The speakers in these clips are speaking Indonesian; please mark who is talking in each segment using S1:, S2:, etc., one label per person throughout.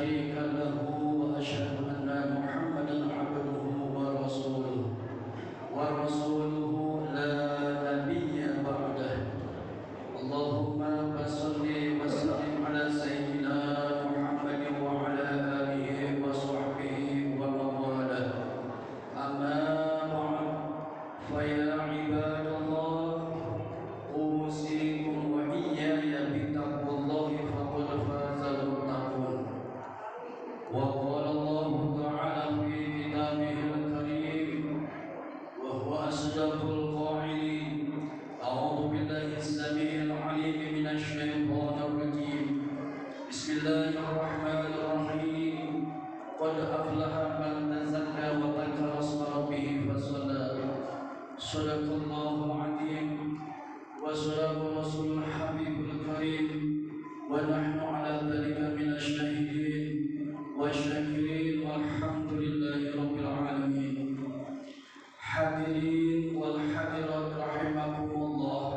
S1: شريك له وأشهد أن محمدا عبده ورسوله لا نبي بعده. اللهم صل وسلم على سيدنا محمد وعلى آله وصحبه ومن والاه. أما بعد فيا عباد الله أوصيكم وإياي بتقوى الله فقد فاز المتقون. وقال الله تعالى في كتابه الكريم وهو أصدق القائلين: أعوذ بالله السميع العليم من الشيطان الرجيم. بسم الله الرحمن الرحيم. قد أفلح من تزكى وذكر اسم ربه فصلى. صدق الله العظيم وصدق رسول الحبيب الكريم، ونحن على ذلك من الشاهدين والشاكرين والحمد لله رب العالمين. Hadirin wal hadirat rahimakumullah.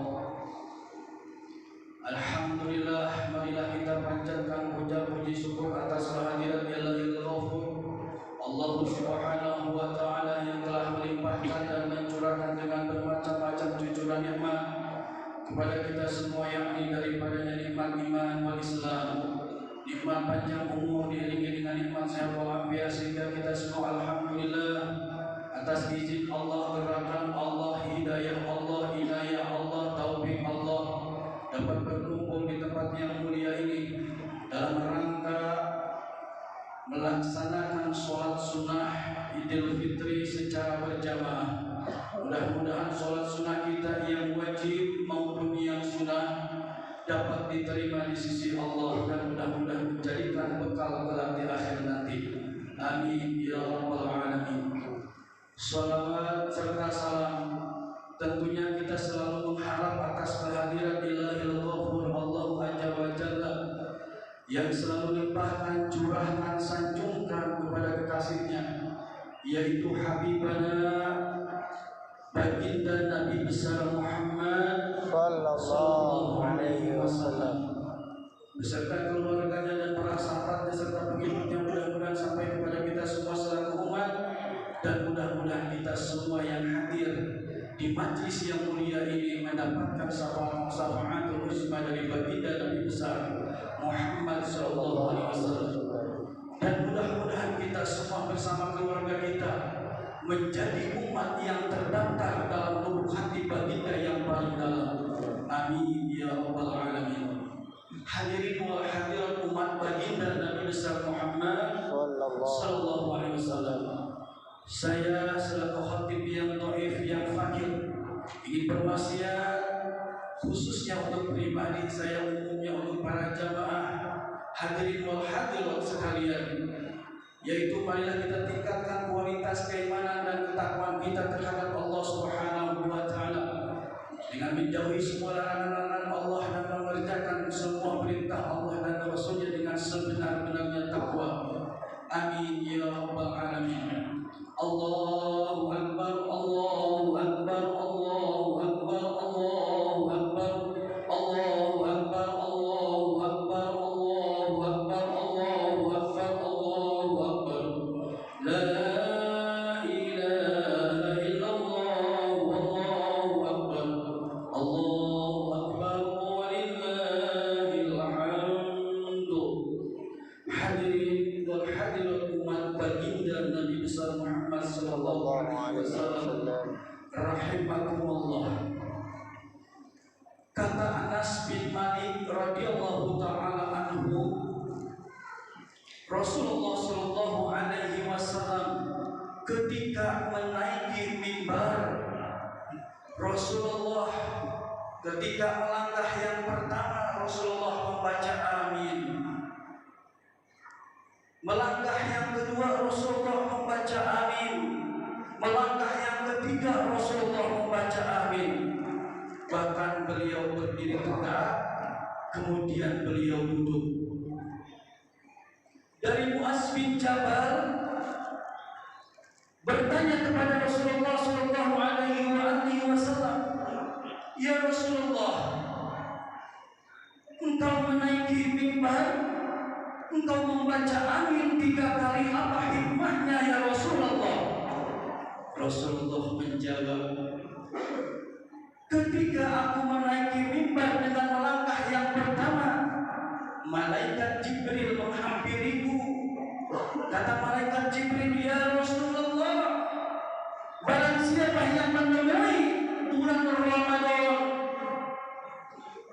S1: Alhamdulillah, marilah kita panjatkan puja puji syukur atas kehadirat Ilahil Ghafur Allah Subhanahu wa taala yang telah melimpahkan dan mencurahkan dengan bermacam-macam cucuran nikmat kepada kita semua, yakni daripadanya nikmat iman wal Islam, nikmat panjang umur diiringi dengan nikmat sehat walafiat, sehingga kita semua alhamdulillah atas izin Allah, gerakan Allah, hidayah Allah, inayah Allah, taufik Allah dapat berkumpul di tempat yang mulia ini dalam rangka melaksanakan sholat sunnah Idul Fitri secara berjamaah. Mudah-mudahan sholat sunnah kita yang wajib maupun yang sunnah dapat diterima di sisi Allah dan mudah-mudahan menjadikan bekal kelak di akhir nanti. Amin ya rabbal alamin. Salawat serta salam tentunya kita selalu mengharap atas kehadiran Ilahil Ghafur Allah Azza wa Jalla yang selalu limpahkan, curahkan, sanjungkan kepada kekasihnya, yaitu Habibana baginda Nabi besar Muhammad sallallahu alaihi wasallam beserta keluarganya dan para sahabatnya serta pengikutnya, mudah-mudahan sampai kepada kita semua selaku umat. Dan mudah-mudahan kita semua yang hadir di majlis yang mulia ini mendapatkan syafaat husna dari baginda Nabi besar Muhammad sallallahu alaihi wasallam. Dan mudah-mudahan kita semua bersama keluarga kita menjadi umat yang terdaftar dalam lubuk hati baginda yang paling dalam. Amin ya rabbal alamin. Hadirin wal hadirat umat baginda Nabi besar Muhammad sallallahu alaihi wasallam. Saya selaku khatib yang dhaif, yang fakir, ingin berwasiat khususnya untuk pribadi saya, umumnya untuk para jamaah hadirin wal hadirat sekalian, yaitu marilah kita tingkatkan kualitas keimanan dan ketakwaan kita terhadap Allah Subhanahu wa taala dengan menjauhi semua larangan-larangan Allah dan mengerjakan semua perintah Allah dan Rasulnya dengan sebenar-benarnya takwa. Amin ya rabbal alamin. Allahu akbar, Allahu akbar, Allahu akbar, Allahu akbar, Allahu akbar, Allahu akbar, Allahu akbar, Allahu akbar, Allahu akbar. La ilaha illallah, Allahu akbar, Allahu akbar, walillahil hamdu. Hadirin wal hadirat umat baginda Nabi besar Muhammad sallallahu alaihi wasallam rahimakumullah. Kata Anas bin Malik radhiyallahu taala anhu, Rasulullah sallallahu alaihi wasallam ketika menaiki mimbar, Rasulullah ketika melangkah yang pertama Rasulullah membaca amin. Melangkah yang kedua Rasulullah membaca amin. Melangkah yang ketiga Rasulullah membaca amin. Bahkan beliau berdiri tegak, kemudian beliau duduk. Dari Mu'adz bin Jabal bertanya kepada Rasulullah sallallahu alaihi wasallam, "Ya Rasulullah, engkau menaiki mimbar, engkau membaca amin 3 kali, apa hikmahnya ya Rasulullah? Rasulullah menjawab, ketika aku menaiki mimbar dengan melangkah yang pertama, malaikat Jibril menghampiriku. Kata malaikat Jibril, ya Rasulullah, barang siapa yang menemui bulan Ramadan,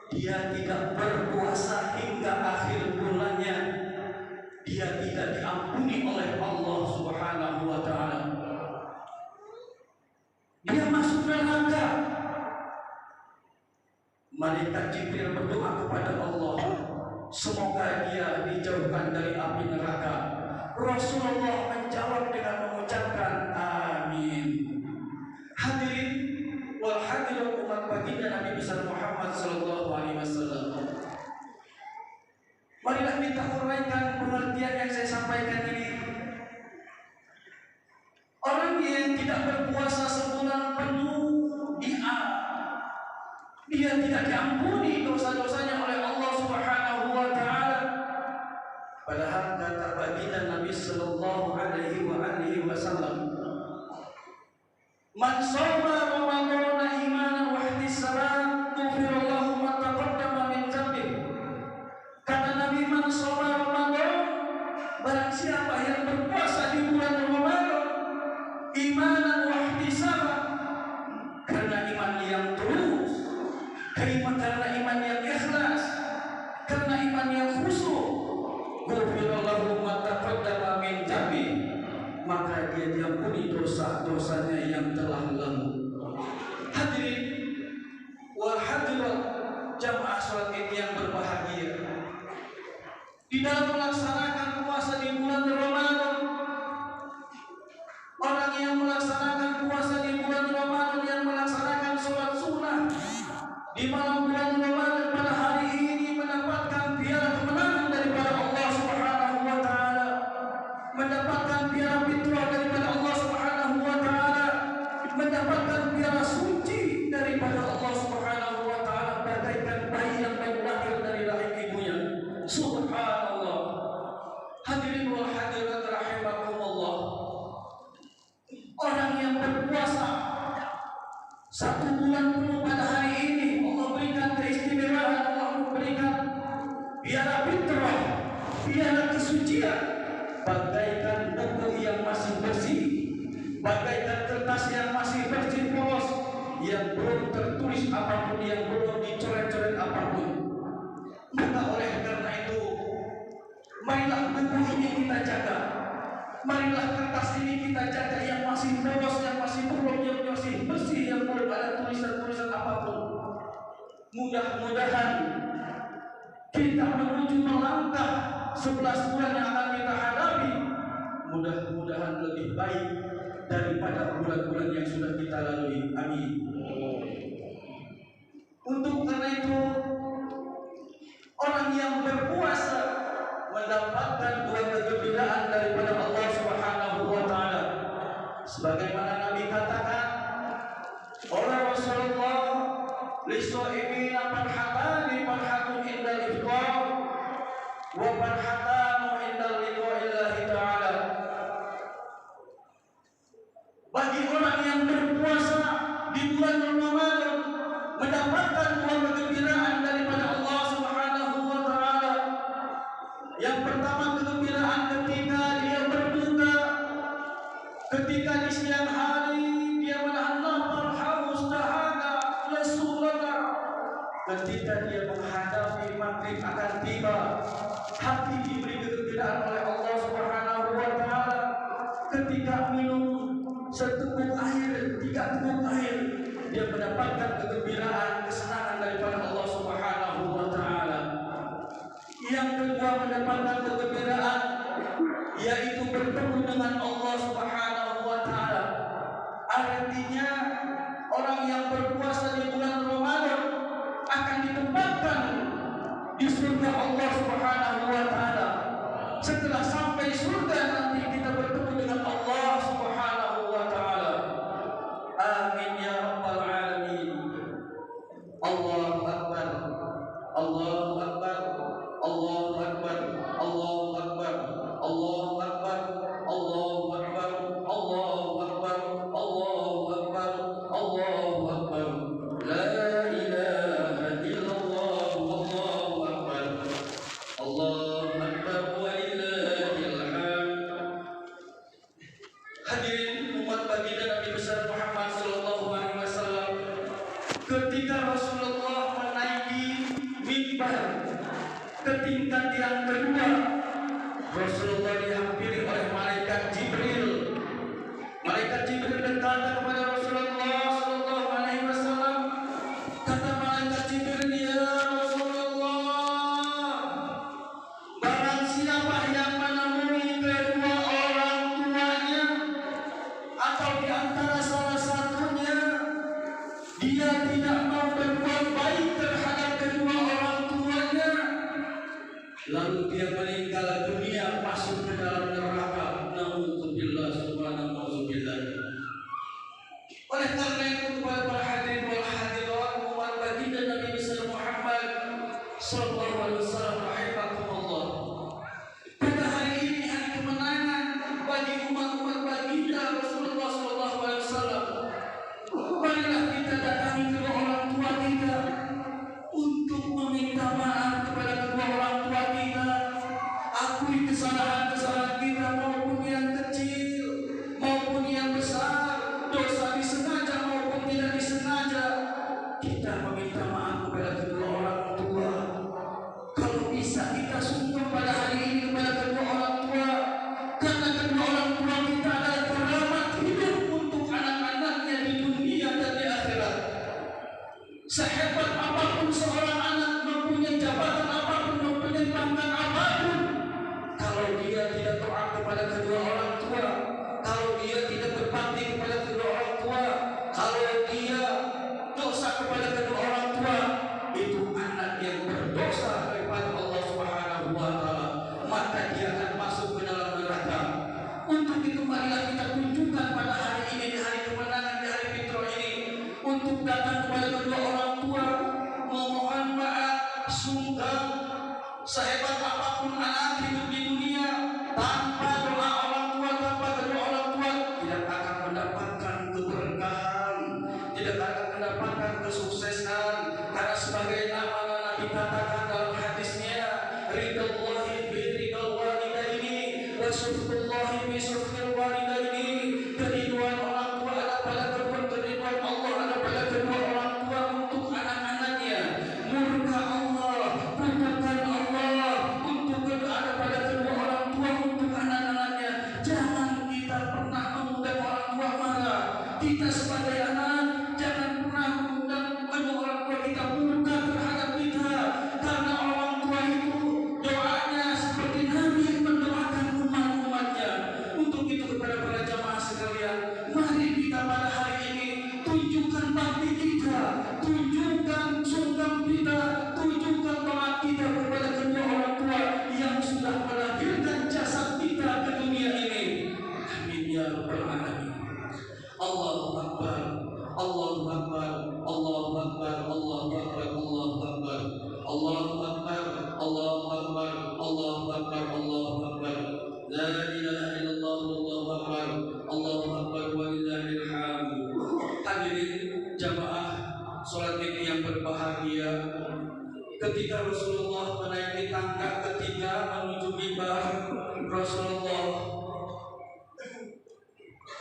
S1: dia tidak berpuasa hingga akhir bulannya, dia tidak diampuni oleh Allah Subhanahu wa ta'ala. Dia masuk neraka. Malaikat Jibril berdoa kepada Allah, semoga dia dijauhkan dari api neraka. Rasulullah menjawab dengan mengucapkan amin. Hadirin wal hadirat umat baginda Nabi besar Muhammad sallallahu alaihi wasallam. Marilah kita uraikan pengertian yang saya sampaikan ini. Orang yang tidak berpuasa sebulan penuh, dia tidak diampuni dosa-dosanya oleh Allah Subhanahu wa ta'ala. Padahal kata baginda Nabi sallallahu alaihi wasallam, man shoma ramadhana imanan wa ihtisaban ghufirallahu ma taqaddama min dzambih. Kata Nabi, man shoma Ramadan, barang siapa yang berpuasa di bulan Ramadan imanan wa ihtisaban, karena iman yang tulus, karena iman yang ikhlas, karena iman yang khusyuk, ghufirallahu ma taqaddama min dzambih, maka dia diampuni dosa-dosanya yang telah lalu. Hadirin wal hadirat jamaah salat Id yang berbahagia, di dalam melaksanakan puasa di bulan Ramadan, orang yang melaksanakan puasa di bulan Ramadan, yang melaksanakan sholat sunnah di malam bulan Ramadan, pada hari ini mendapatkan piala kemenangan daripada Allah Subhanahu wa ta'ala, mendapatkan piala fitrah daripada Allah Subhanahu wa ta'ala, mendapatkan piala suci daripada Allah Subhanahu wa ta'ala, bagaikan bayi yang baru lahir dari rahim ibunya. Subhanallah. Hadirin wal hadirat rahimakumullah. Orang yang berpuasa 1 bulan penuh pada hari ini, Allah berikan keistimewaan, Allah memberikan piala fitrah, piala kesucian, bagaikan buku yang masih bersih, bagaikan kertas yang masih bersih polos, yang belum tertulis apapun, yang belum dicoret-coret apapun. Maka oleh karena itu, marilah buku ini kita jaga, marilah kertas ini kita jaga, yang masih polos, yang masih belum, yang masih bersih, yang belum ada tulisan-tulisan apapun. Mudah-mudahan kita menuju melangkah 11 bulan yang akan kita hadapi, mudah-mudahan lebih baik daripada bulan-bulan yang sudah kita lalui. Amin. Untuk karena itu, orang yang berpuasa mendapatkan 2 kegembiraan daripada Allah Subhanahu wa ta'ala. Sebagaimana Nabi katakan oleh Rasulullah, lis-shaimina farhatani, farhatun indal iftar wa farhatanu indal liqa'illahi ta'ala. Bagi orang yang berpuasa di bulan Ramadan mendapatkan 2 kegembiraan daripada Allah Subhanahu wa ta'ala. Yang pertama, kegembiraan ketika dia berbuka, ketika di siang hari dia menahan lapar, haus, dahaga, lesu, lelah. Ketika dia menghadapi maghrib akan tiba, hati diberi kegembiraan oleh Allah Subhanahu wa ta'ala. Ketika minum seteguk air, 3 teguk air, dia mendapatkan kegembiraan, kesenangan daripada Allah Subhanahu wa ta'ala. Yang kedua, mendapatkan kegembiraan, yaitu bertemu dengan Allah Subhanahu wa ta'ala. Artinya orang yang berpuasa di bulan Ramadan akan ditempatkan di surga Allah Subhanahu wa ta'ala. Setelah sampai surga nanti kita bertemu dengan Allah Subhanahu wa ta'ala. Amin ya rabbal alamin. Allahu akbar, Allahu akbar, Allahu akbar, Allahu yang kedua, Rasulullah dihampiri oleh malaikat Jibril. Malaikat Jibril berkata kepada Rasulullah sallallahu alaihi wasallam, kata malaikat Jibril, ya Rasulullah, barang siapa yang menemui kedua orang tuanya atau di antara salah satunya dia tidak mau berbuat baik terhadap kedua orang tuanya, lalu dia meninggal dunia masuk ke dalam neraka, naudzubillah subhanallah. Oleh karena itu kepada para hadirin wal hadirat, umat baginda Nabi besar Muhammad sallallahu alaihi wasallam rahimakumullah, pada hari ini hari kemenangan bagi umat-umat baginda Rasulullah sallallahu alaihi wasallam. Marilah kita datangi kedua orang tua kita untuk meminta maaf kepada kedua orang tua kita, akui kesalahan-kesalahan kita maupun yang kecil maupun yang besar, dosa disengaja maupun tidak disengaja. Kita meminta maaf kepada kedua orang tua. Kalau bisa kita sungguh pada hari ini kepada kedua orang tua, karena kedua orang tua kita adalah keramat hidup untuk anak-anaknya di dunia dan di akhirat. Sehebat apapun seorang anak, mempunyai jabatan apapun, mempunyai pangkat apapun, kalau dia tidak taat kepada kedua orang tua, kalau dia tidak berbakti kepada kedua orang tua, kalau dia dosa kepada kedua orang tua, itu anak yang berdosa kepada Allah Subhanahu wa taala, maka dia akan masuk ke dalam neraka. Untuk itu marilah kita tunjukkan pada hari ini, di hari kemenangan, di hari Fitrah ini, untuk datang kepada kedua orang tua, memohon maaf, sungkan. Sehebat apapun anak hidup di dunia, tanpa doa orang tua, tanpa kedua orang tua, tidak akan mendapatkan keberkahan, tidak akan mendapatkan kesuksesan. Karena sebagaimana Nabi katakan dalam hadisnya, ridhallahi fi ridhal walidaini wa sukhtullahi fi sukhtil walidaini. Keriduan orang tua ada pada keriduan Allah ada pada kedua orang tua untuk anak-anaknya. Murka Allah, murkakan Allah untuk ada pada kedua orang tua untuk anak-anaknya. Jangan kita pernah mengundang orang tua marah. Kita sebagai anak jangan pernah mengundang kedua orang tua kita murka terhadap kita, karena orang tua itu doanya seperti Nabi mendoakan umat-umatnya. Untuk itu kepada para jamaah sekalian, mari kita pada hari ini tunjukkan bakti kita, tunjukkan sungkem kita, tunjukkan doa kita kepada kedua orang tua yang sudah melahirkan jasad kita ke dunia ini. Amin ya rabbal alamin. Allahu akbar, Allahu akbar, Allahu akbar, Allahu akbar, Allahu akbar, Allahu akbar, Allahu akbar, Allahu akbar, Allahu akbar. La ilaha illallah, Allahu akbar, Allahu akbar, walillahil hamd. Hadirin jamaah salat Id yang berbahagia, ketika Rasulullah menaiki tangga ketiga menuju mimbar, Rasulullah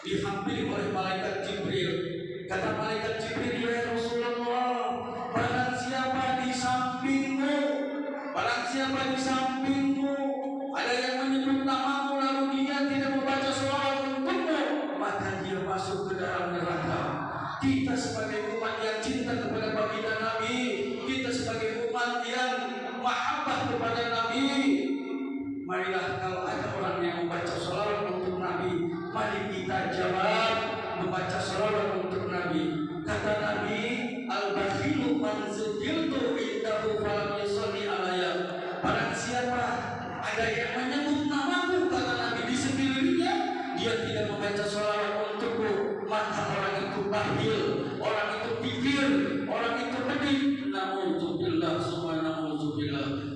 S1: dihampiri oleh malaikat Jibril. Kata malaikat Jibril, ya Rasulullah, barang siapa di sampingmu, barang siapa di sampingmu ada yang menyebut namamu lalu dia tidak membaca sholawat untukmu, maka dia masuk ke dalam neraka. Kita sebagai umat yang cinta kepada baginda Nabi, kita sebagai umat yang mahabbah kepada Nabi, marilah kalau ada orang yang membaca sholawat untuk Nabi, mari kita jawab membaca sholawat untuk Nabi. Kata Nabi, al-bakhilu man zukirtu indahu falam yusalli alayya. Barang siapa ada yang menyebut namaku, kata Nabi, di sekelilingnya dia tidak membaca sholawat untukku, maka orang itu bakhil, orang itu kikir, orang itu pedih. Naudzubillah, subhanallah.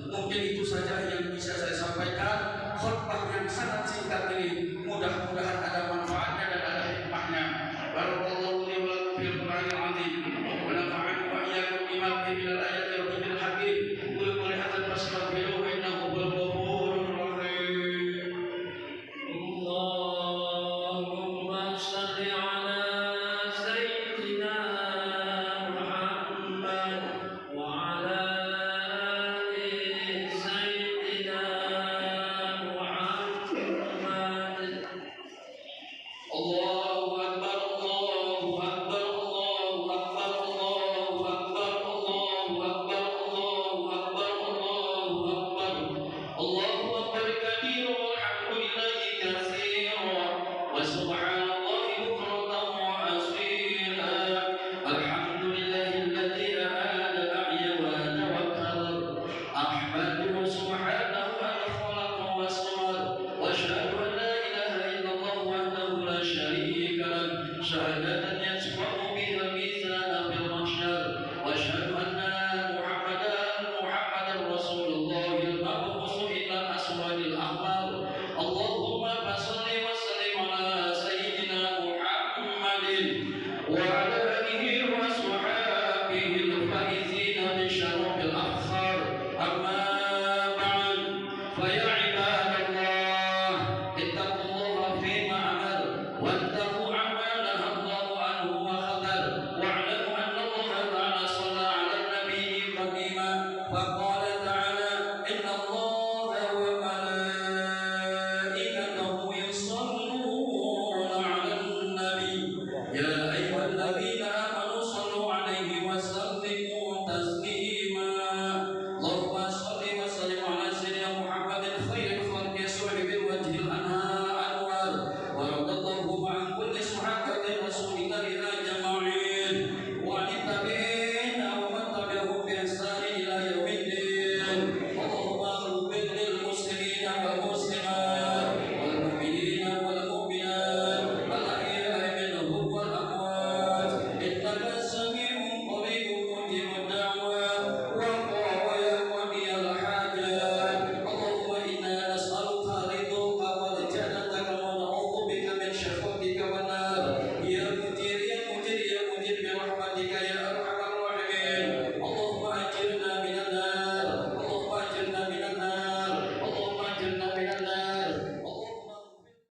S1: Mungkin itu saja yang bisa saya sampaikan. Khutbah yang sangat singkat ini, mudah-mudahan ada